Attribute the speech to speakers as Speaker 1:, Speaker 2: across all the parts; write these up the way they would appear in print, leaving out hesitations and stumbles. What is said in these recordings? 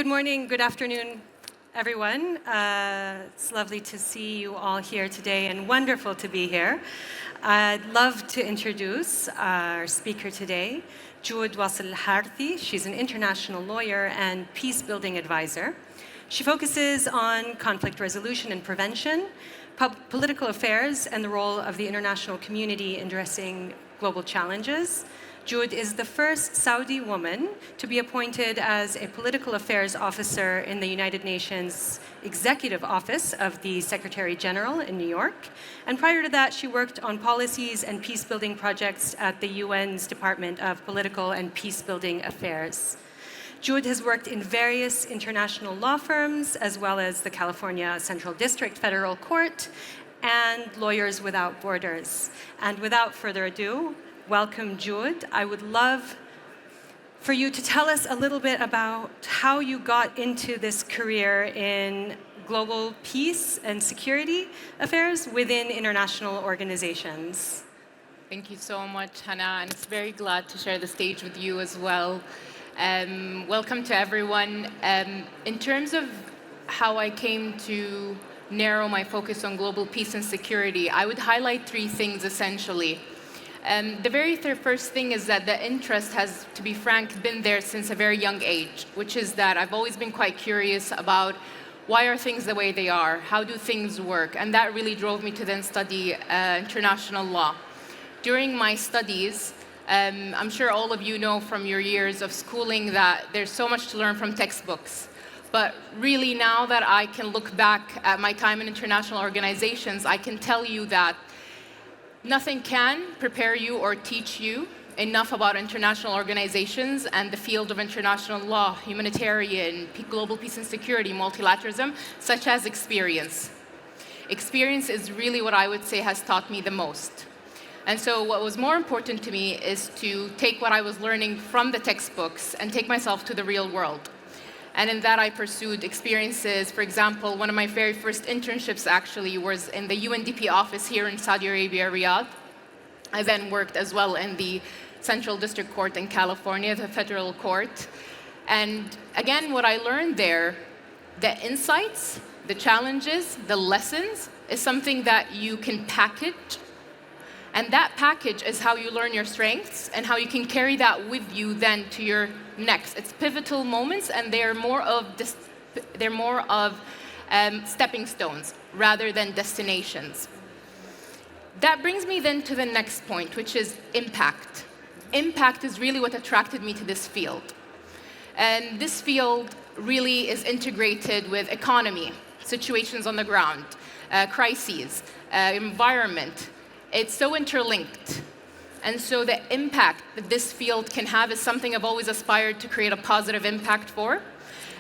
Speaker 1: Good morning, good afternoon, everyone. It's lovely to see you all here today and wonderful to be here. I'd love to introduce our speaker today, Joud AlHarthi. She's an international lawyer and peace-building advisor. She focuses on conflict resolution and prevention, political affairs, and the role of the international community in addressing global challenges. Joud is the first Saudi woman to be appointed as a political affairs officer in the United Nations Executive Office of the Secretary General in New York. And prior to that, she worked on policies and peace-building projects at the UN's Department of Political and Peace-Building Affairs. Joud has worked in various international law firms, as well as the California Central District Federal Court and Lawyers Without Borders. And without further ado, welcome, Joud. I would love for you to tell us a little bit about how you got into this career in global peace and security affairs within international organizations.
Speaker 2: Thank you so much, Hannah, and it's very glad to share the stage with you as well. Welcome to everyone. In terms of how I came to narrow my focus on global peace and security, I would highlight three things essentially. The very first thing is that the interest has, to be frank, been there since a very young age, which is that I've always been quite curious about why are things the way they are, how do things work, and that really drove me to then study international law. During my studies, I'm sure all of you know from your years of schooling that there's so much to learn from textbooks. But really now that I can look back at my time in international organizations, I can tell you that nothing can prepare you or teach you enough about international organizations and the field of international law, humanitarian, global peace and security, multilateralism, such as experience. Experience is really what I would say has taught me the most. And so what was more important to me is to take what I was learning from the textbooks and take myself to the real world. And in that, I pursued experiences. For example, one of my very first internships actually was in the UNDP office here in Saudi Arabia, Riyadh. I then worked as well in the Central District Court in California, the federal court. And again, what I learned there, the insights, the challenges, the lessons, is something that you can package. And that package is how you learn your strengths and how you can carry that with you then to your next. It's pivotal moments, and they're more of stepping stones rather than destinations. That brings me then to the next point, which is impact. Impact is really what attracted me to this field. And this field really is integrated with economy, situations on the ground, crises, environment. It's so interlinked. And so the impact that this field can have is something I've always aspired to create a positive impact for.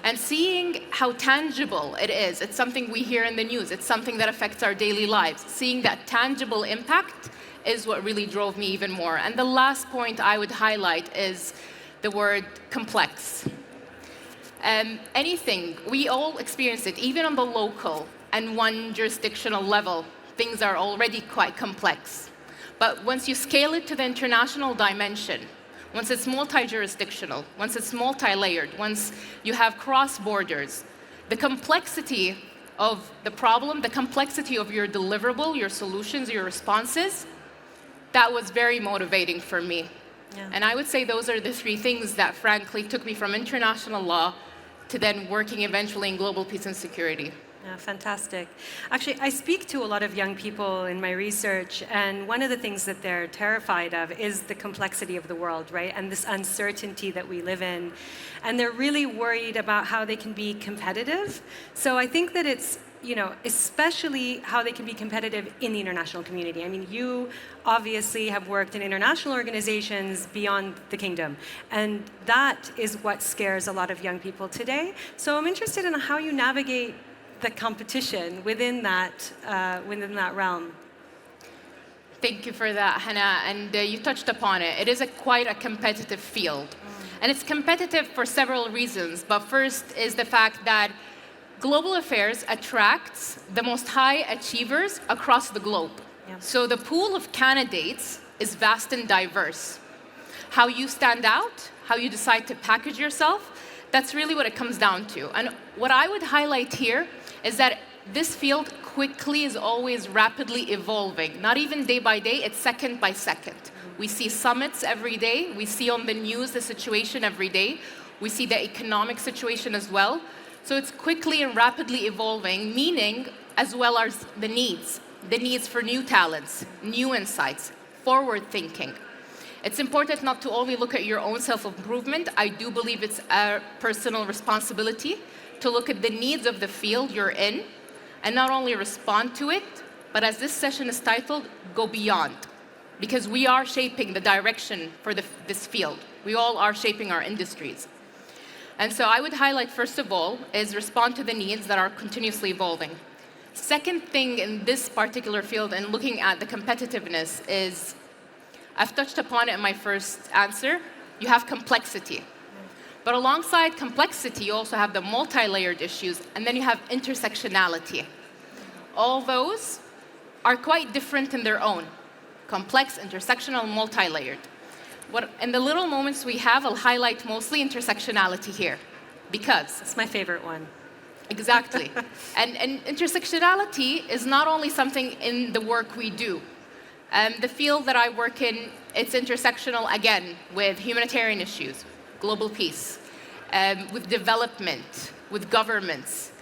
Speaker 2: And seeing how tangible it is, it's something we hear in the news, it's something that affects our daily lives. Seeing that tangible impact is what really drove me even more. And the last point I would highlight is the word complex. Anything, we all experience it, even on the local and one jurisdictional level. Things are already quite complex. But once you scale it to the international dimension, once it's multi-jurisdictional, once it's multi-layered, once you have cross-borders, the complexity of the problem, the complexity of your deliverable, your solutions, your responses, that was very motivating for me. Yeah. And I would say those are the three things that frankly took me from international law to then working eventually in global peace and security.
Speaker 1: Yeah, fantastic. Actually, I speak to a lot of young people in my research, and one of the things that they're terrified of is the complexity of the world, right? And this uncertainty that we live in. And they're really worried about how they can be competitive. So I think that it's, especially how they can be competitive in the international community. I mean, you obviously have worked in international organizations beyond the kingdom, and that is what scares a lot of young people today. So I'm interested in how you navigate the competition within that realm.
Speaker 2: Thank you for that, Hannah. And you touched upon it. It is quite a competitive field. And it's competitive for several reasons. But first is the fact that global affairs attracts the most high achievers across the globe. Yeah. So the pool of candidates is vast and diverse. How you stand out, how you decide to package yourself, That's really what it comes down to. And what I would highlight here is that this field quickly is always rapidly evolving. Not even day by day, it's second by second. We see summits every day. We see on the news the situation every day. We see the economic situation as well. So it's quickly and rapidly evolving, meaning as well as the needs for new talents, new insights, forward thinking. It's important not to only look at your own self-improvement. I do believe it's a personal responsibility to look at the needs of the field you're in and not only respond to it, but as this session is titled, go beyond. Because we are shaping the direction for this field. We all are shaping our industries. And so I would highlight, first of all, is respond to the needs that are continuously evolving. Second thing in this particular field and looking at the competitiveness is, I've touched upon it in my first answer, you have complexity. But alongside complexity, you also have the multi-layered issues, and then you have intersectionality. All those are quite different in their own. Complex, intersectional, multi-layered. In the little moments we have, I'll highlight mostly intersectionality here, because
Speaker 1: It's my favorite one.
Speaker 2: exactly. and intersectionality is not only something in the work we do. The field that I work in, it's intersectional, again, with humanitarian issues, global peace, with development, with governments.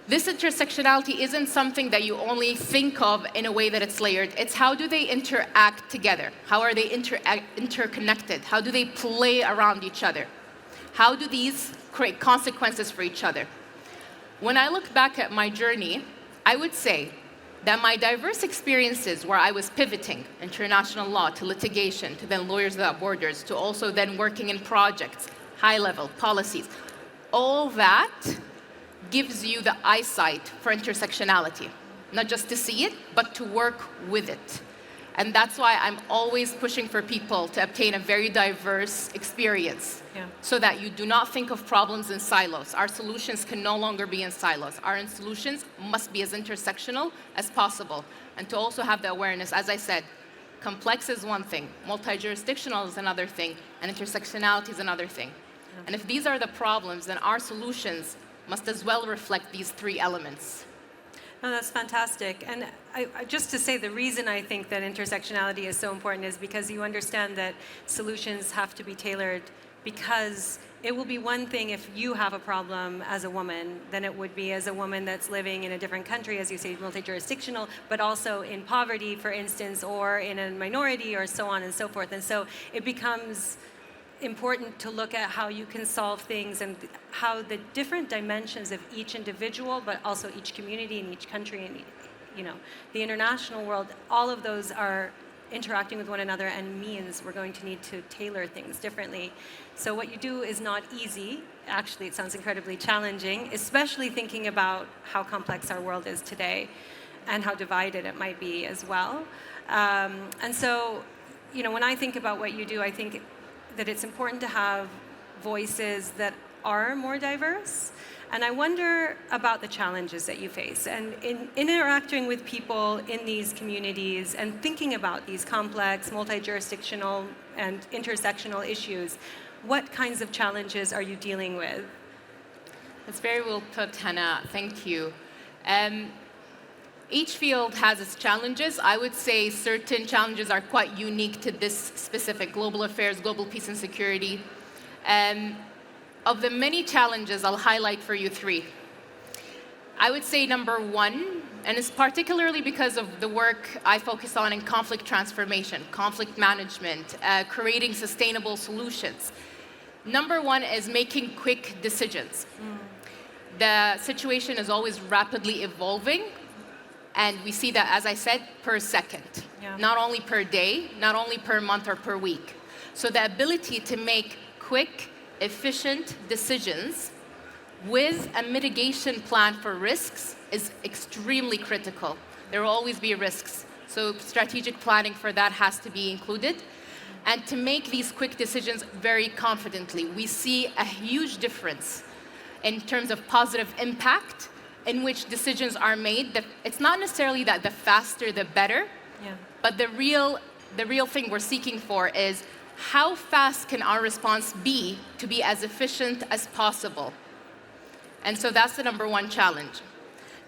Speaker 2: This intersectionality isn't something that you only think of in a way that it's layered. It's how do they interact together? How are they interconnected? How do they play around each other? How do these create consequences for each other? When I look back at my journey, I would say that my diverse experiences where I was pivoting international law to litigation, to then Lawyers Without Borders, to also then working in projects, high-level policies, all that gives you the eyesight for intersectionality. Not just to see it, but to work with it. And that's why I'm always pushing for people to obtain a very diverse experience, so that you do not think of problems in silos. Our solutions can no longer be in silos. Our solutions must be as intersectional as possible. And to also have the awareness, as I said, complex is one thing, multi-jurisdictional is another thing, and intersectionality is another thing. And if these are the problems, then our solutions must as well reflect these three elements.
Speaker 1: No, that's fantastic. And just to say, the reason I think that intersectionality is so important is because you understand that solutions have to be tailored, because it will be one thing if you have a problem as a woman than it would be as a woman that's living in a different country, as you say, multi-jurisdictional, but also in poverty, for instance, or in a minority, or so on and so forth. And so it becomes important to look at how you can solve things and how the different dimensions of each individual, but also each community and each country and the international world, all of those are interacting with one another and means we're going to need to tailor things differently. So what you do is not easy. Actually, it sounds incredibly challenging, especially thinking about how complex our world is today and how divided it might be as well. And so, when I think about what you do, I think that it's important to have voices that are more diverse. And I wonder about the challenges that you face. And in interacting with people in these communities and thinking about these complex, multi-jurisdictional and intersectional issues, what kinds of challenges are you dealing with?
Speaker 2: That's very well put, Hannah. Thank you. Each field has its challenges. I would say certain challenges are quite unique to this specific global affairs, global peace and security. Of the many challenges, I'll highlight for you three. I would say number one, and it's particularly because of the work I focus on in conflict transformation, conflict management, creating sustainable solutions. Number one is making quick decisions. The situation is always rapidly evolving. And we see that, as I said, per second, not only per day, not only per month or per week. So the ability to make quick, efficient decisions with a mitigation plan for risks is extremely critical. There will always be risks. So strategic planning for that has to be included. And to make these quick decisions very confidently, we see a huge difference in terms of positive impact in which decisions are made. It's not necessarily that the faster the better, but the real thing we're seeking for is how fast can our response be to be as efficient as possible? And so that's the #1 challenge.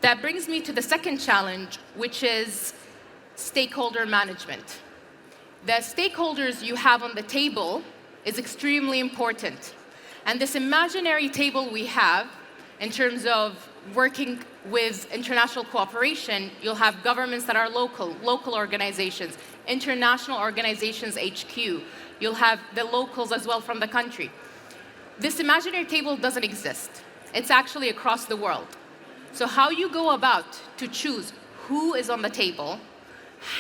Speaker 2: That brings me to the second challenge, which is stakeholder management. The stakeholders you have on the table is extremely important. And this imaginary table we have, in terms of working with international cooperation, you'll have governments that are local organizations, international organizations HQ. You'll have the locals as well from the country. This imaginary table doesn't exist. It's actually across the world. So how you go about to choose who is on the table,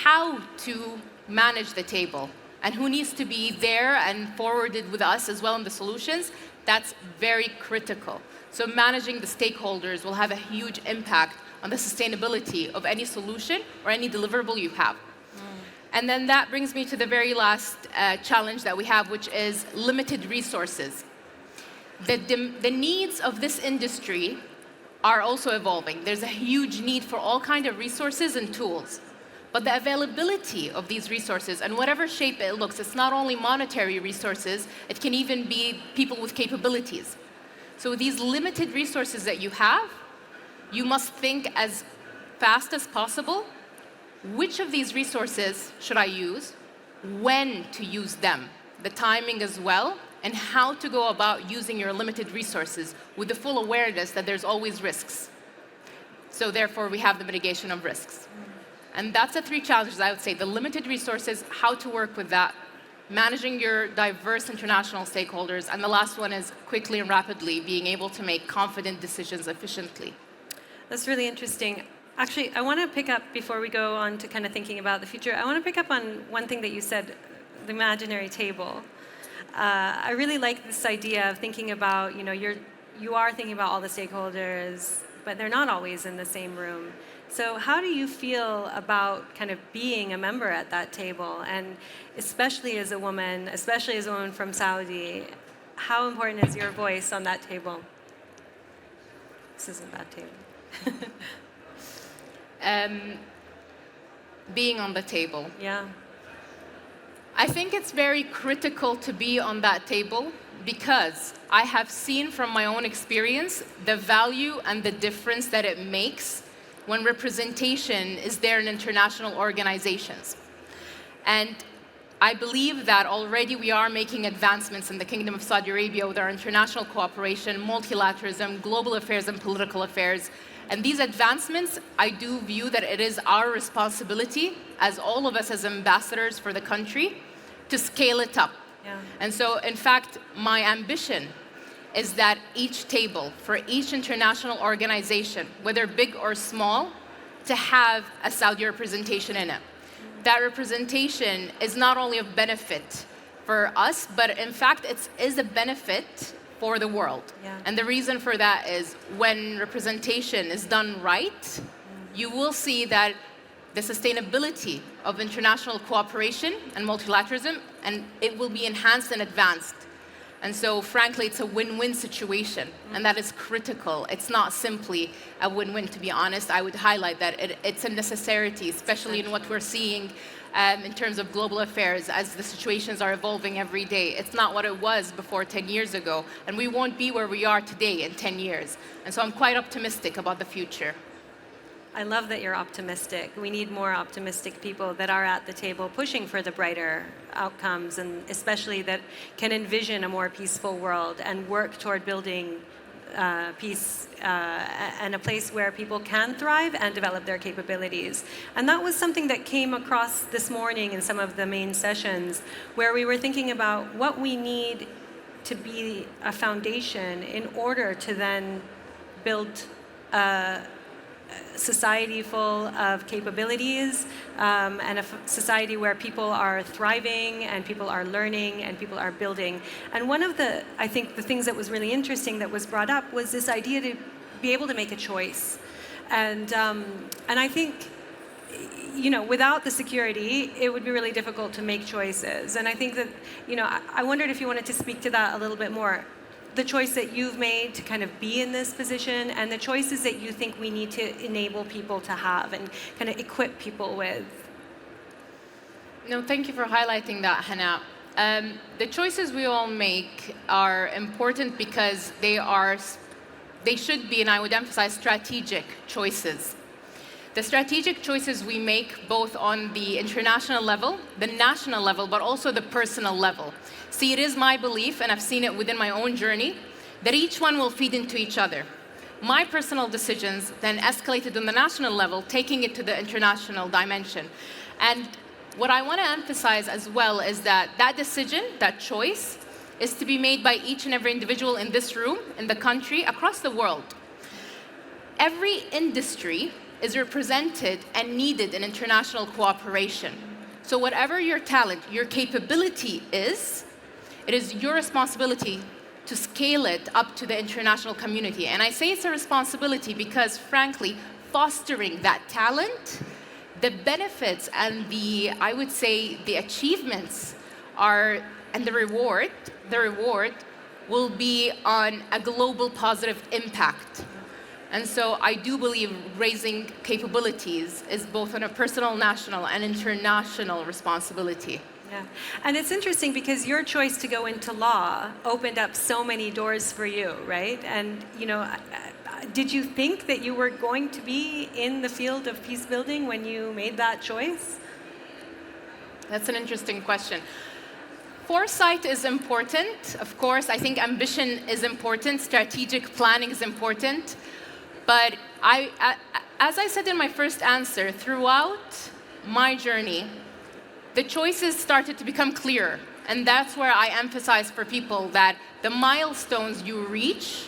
Speaker 2: how to manage the table, and who needs to be there and forwarded with us as well in the solutions, that's very critical. So managing the stakeholders will have a huge impact on the sustainability of any solution or any deliverable you have. And then that brings me to the very last challenge that we have, which is limited resources. The needs of this industry are also evolving. There's a huge need for all kinds of resources and tools. But the availability of these resources, and whatever shape it looks, it's not only monetary resources, it can even be people with capabilities. So with these limited resources that you have, you must think as fast as possible, which of these resources should I use, when to use them, the timing as well, and how to go about using your limited resources with the full awareness that there's always risks. So therefore, we have the mitigation of risks. And that's the 3 challenges, I would say. The limited resources, how to work with that, managing your diverse international stakeholders, and the last one is quickly and rapidly being able to make confident decisions efficiently.
Speaker 1: That's really interesting. Actually, I want to pick up, before we go on to kind of thinking about the future, I want to pick up on one thing that you said, the imaginary table. I really like this idea of thinking about, you are thinking about all the stakeholders, but they're not always in the same room. So how do you feel about kind of being a member at that table? And especially as a woman from Saudi, how important is your voice on that table? This isn't that table.
Speaker 2: Being on the table.
Speaker 1: Yeah.
Speaker 2: I think it's very critical to be on that table because I have seen from my own experience the value and the difference that it makes when representation is there in international organizations. And I believe that already we are making advancements in the Kingdom of Saudi Arabia with our international cooperation, multilateralism, global affairs, and political affairs. And these advancements, I do view that it is our responsibility, as all of us as ambassadors for the country, to scale it up.
Speaker 1: Yeah.
Speaker 2: And so, in fact, my ambition is that each table, for each international organization, whether big or small, to have a Saudi representation in it. That representation is not only of benefit for us, but in fact, it is a benefit for the world.
Speaker 1: Yeah.
Speaker 2: And the reason for that is when representation is done right, you will see that the sustainability of international cooperation and multilateralism, and it will be enhanced and advanced. And so, frankly, it's a win-win situation, and that is critical. It's not simply a win-win, to be honest. I would highlight that it's a necessity, especially in what we're seeing in terms of global affairs as the situations are evolving every day. It's not what it was before 10 years ago, and we won't be where we are today in 10 years. And so I'm quite optimistic about the future.
Speaker 1: I love that you're optimistic. We need more optimistic people that are at the table pushing for the brighter outcomes, and especially that can envision a more peaceful world and work toward building peace and a place where people can thrive and develop their capabilities. And that was something that came across this morning in some of the main sessions, where we were thinking about what we need to be a foundation in order to then build a society full of capabilities, and a society where people are thriving and people are learning and people are building. And one of the, I think, the things that was really interesting that was brought up was this idea to be able to make a choice. And I think, without the security, it would be really difficult to make choices. And I think that, I wondered if you wanted to speak to that a little bit more. The choice that you've made to kind of be in this position, and the choices that you think we need to enable people to have and kind of equip people with.
Speaker 2: No, thank you for highlighting that, Hannah. The choices we all make are important because they should be, and I would emphasize, strategic choices. The strategic choices we make both on the international level, the national level, but also the personal level. See, it is my belief, and I've seen it within my own journey, that each one will feed into each other. My personal decisions then escalated on the national level, taking it to the international dimension. And what I want to emphasize as well is that that decision, that choice, is to be made by each and every individual in this room, in the country, across the world. Every industry is represented and needed in international cooperation. So whatever your talent, your capability is, it is your responsibility to scale it up to the international community. And I say it's a responsibility because, frankly, fostering that talent, the benefits and I would say, the achievements and the reward will be on a global positive impact. And so I do believe raising capabilities is both on a personal, national, and international responsibility.
Speaker 1: Yeah, and it's interesting because your choice to go into law opened up so many doors for you, right? And did you think that you were going to be in the field of peace building when you made that choice?
Speaker 2: That's an interesting question. Foresight is important, of course. I think ambition is important. Strategic planning is important. But as I said in my first answer, throughout my journey, the choices started to become clearer. And that's where I emphasize for people that the milestones you reach,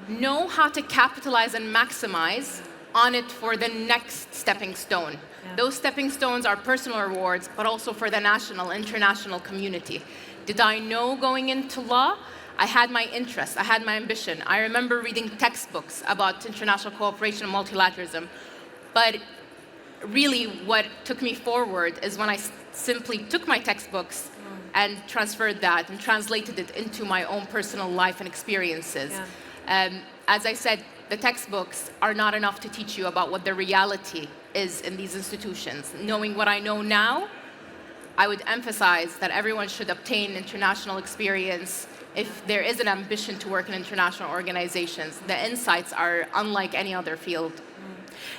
Speaker 2: know how to capitalize and maximize on it for the next stepping stone. Yeah. Those stepping stones are personal rewards, but also for the national, international community. Did I know going into law? I had my interest, I had my ambition. I remember reading textbooks about international cooperation and multilateralism. But really what took me forward is when I simply took my textbooks and transferred that and translated it into my own personal life and experiences. Yeah. As I said, the textbooks are not enough to teach you about what the reality is in these institutions. Knowing what I know now, I would emphasize that everyone should obtain international experience if there is an ambition to work in international organizations. The insights are unlike any other field.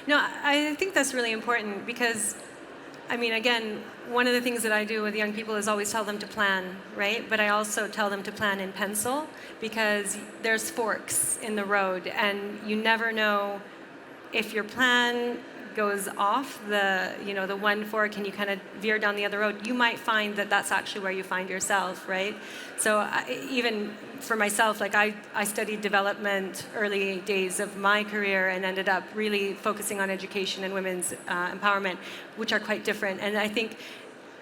Speaker 1: No, I think that's really important because, I mean, again, one of the things that I do with young people is always tell them to plan, right? But I also tell them to plan in pencil because there's forks in the road and you never know if your plan goes off the one fork and you kind of veer down the other road, you might find that that's actually where you find yourself, right? So even for myself, like I studied development early days of my career and ended up really focusing on education and women's empowerment, which are quite different. And I think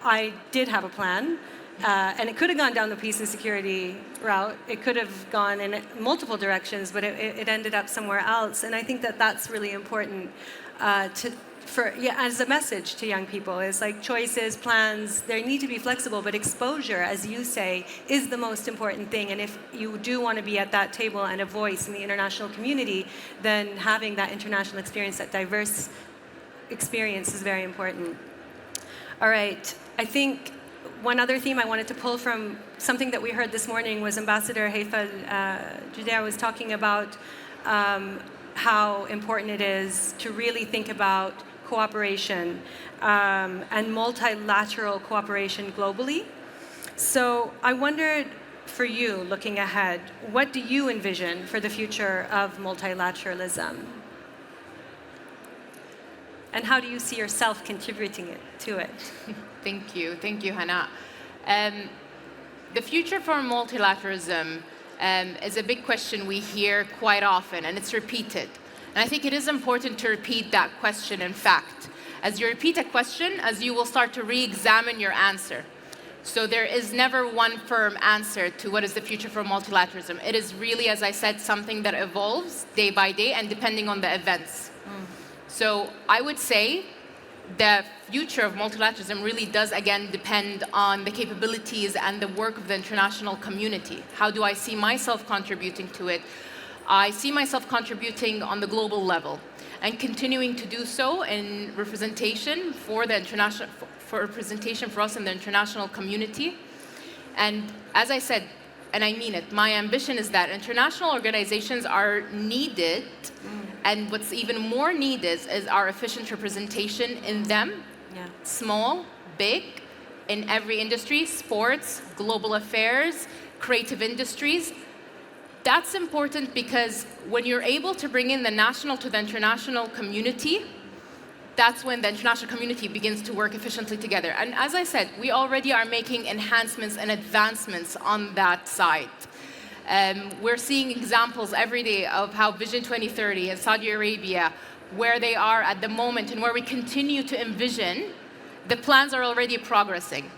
Speaker 1: I did have a plan. And it could have gone down the peace and security route. It could have gone in multiple directions, but it ended up somewhere else. And I think that that's really important as a message to young people. Is like choices, plans, they need to be flexible, but exposure, as you say, is the most important thing. And if you do want to be at that table and a voice in the international community, then having that international experience, that diverse experience is very important. All right, I think one other theme I wanted to pull from something that we heard this morning was Ambassador Haifa Judea was talking about how important it is to really think about cooperation and multilateral cooperation globally. So I wondered, for you, looking ahead, what do you envision for the future of multilateralism? And how do you see yourself contributing to it?
Speaker 2: Thank you, Hannah. The future for multilateralism is a big question we hear quite often, and it's repeated. And I think it is important to repeat that question, in fact. As you repeat a question, as you will start to re-examine your answer. So there is never one firm answer to what is the future for multilateralism. It is really, as I said, something that evolves day by day and depending on the events. So I would say the future of multilateralism really does, again, depend on the capabilities and the work of the international community. How do I see myself contributing to it? I see myself contributing on the global level and continuing to do so in representation for the international, for representation for us in the international community. And as I said, and I mean it, my ambition is that international organizations are needed, and what's even more needed is our efficient representation in them, small, big, in every industry, sports, global affairs, creative industries. That's important because when you're able to bring in the national to the international community, that's when the international community begins to work efficiently together. And as I said, we already are making enhancements and advancements on that side. We're seeing examples every day of how Vision 2030 in Saudi Arabia, where they are at the moment and where we continue to envision, the plans are already progressing.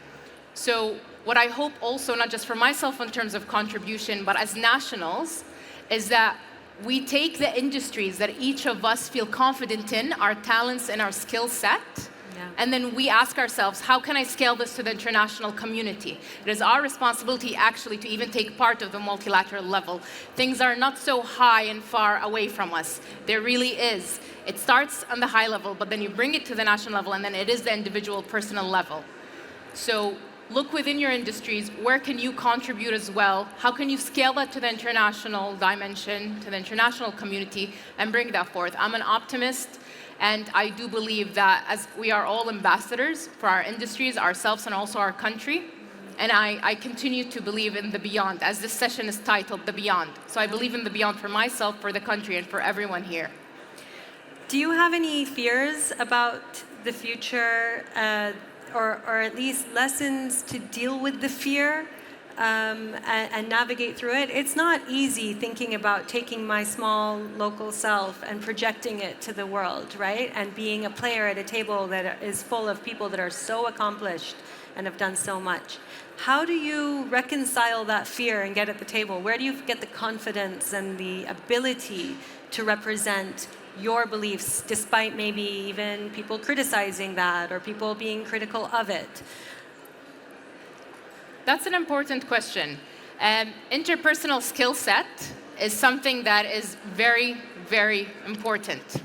Speaker 2: So what I hope also, not just for myself in terms of contribution, but as nationals, is that we take the industries that each of us feel confident in, our talents and our skill set, and then we ask ourselves, how can I scale this to the international community? It is our responsibility actually to even take part of the multilateral level. Things are not so high and far away from us. There really is. It starts on the high level, but then you bring it to the national level, and then it is the individual personal level. So look within your industries, where can you contribute as well? How can you scale that to the international dimension, to the international community, and bring that forth? I'm an optimist, and I do believe that as we are all ambassadors for our industries, ourselves, and also our country, and I continue to believe in the beyond, as this session is titled, The Beyond. So I believe in the beyond for myself, for the country, and for everyone here.
Speaker 1: Do you have any fears about the future, or at least lessons to deal with the fear and navigate through it? It's not easy thinking about taking my small local self and projecting it to the world, right? And being a player at a table that is full of people that are so accomplished and have done so much. How do you reconcile that fear and get at the table? Where do you get the confidence and the ability to represent your beliefs, despite maybe even people criticizing that or people being critical of it?
Speaker 2: That's an important question. Interpersonal skill set is something that is very, very important.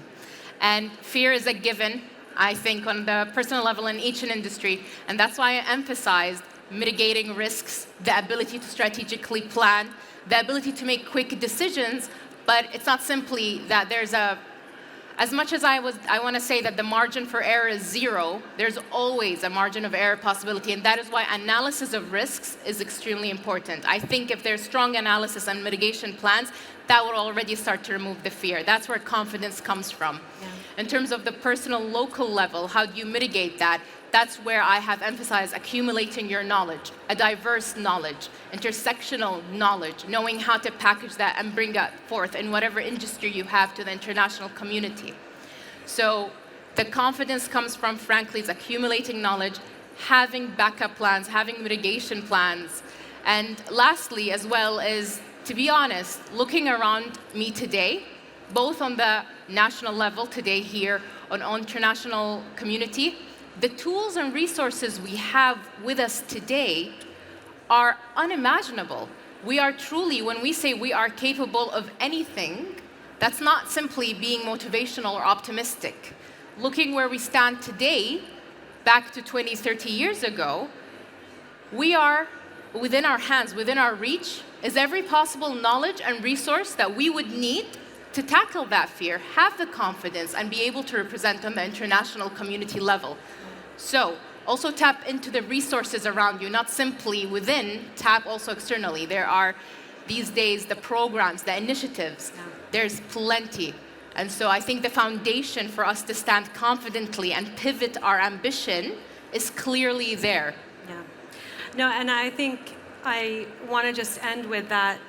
Speaker 2: And fear is a given, I think, on the personal level in each industry. And that's why I emphasized mitigating risks, the ability to strategically plan, the ability to make quick decisions. But it's not simply that there's as much as I want to say that the margin for error is zero, there's always a margin of error possibility, and that is why analysis of risks is extremely important. I think if there's strong analysis and mitigation plans, that will already start to remove the fear. That's where confidence comes from. In terms of the personal local level, how do you mitigate that? That's where I have emphasized accumulating your knowledge, a diverse knowledge, intersectional knowledge, knowing how to package that and bring that forth in whatever industry you have to the international community. So the confidence comes from, frankly, is accumulating knowledge, having backup plans, having mitigation plans. And lastly, as well, is, to be honest, looking around me today, both on the national level today here, on international community, the tools and resources we have with us today are unimaginable. We are truly, when we say we are capable of anything, that's not simply being motivational or optimistic. Looking where we stand today, back to 20, 30 years ago, we are within our hands, within our reach, is every possible knowledge and resource that we would need to tackle that fear, have the confidence, and be able to represent on the international community level. So also tap into the resources around you, not simply within, tap also externally. There are, these days, the programs, the initiatives, there's plenty. And so I think the foundation for us to stand confidently and pivot our ambition is clearly there.
Speaker 1: Yeah. No, and I think I want to just end with that.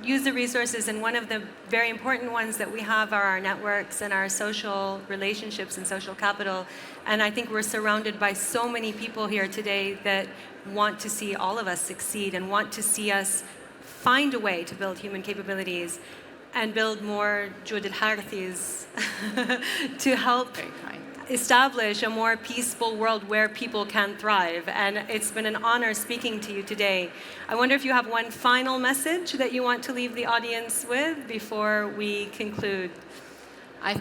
Speaker 1: Use the resources, and one of the very important ones that we have are our networks and our social relationships and social capital. And I think we're surrounded by so many people here today that want to see all of us succeed and want to see us find a way to build human capabilities and build more Joud AlHarthis to help establish a more peaceful world where people can thrive. And it's been an honor speaking to you today. I wonder if you have one final message that you want to leave the audience with before we conclude.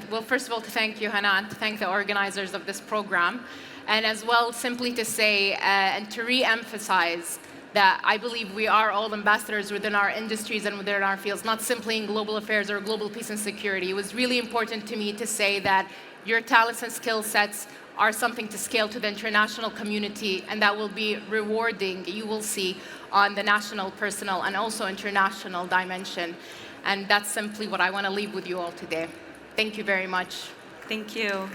Speaker 2: Well, first of all, to thank you, Hannah, and to thank the organizers of this program. And as well, simply to say and to re-emphasize that I believe we are all ambassadors within our industries and within our fields, not simply in global affairs or global peace and security. It was really important to me to say that your talents and skill sets are something to scale to the international community, and that will be rewarding, you will see, on the national, personal, and also international dimension. And that's simply what I want to leave with you all today. Thank you very much.
Speaker 1: Thank you.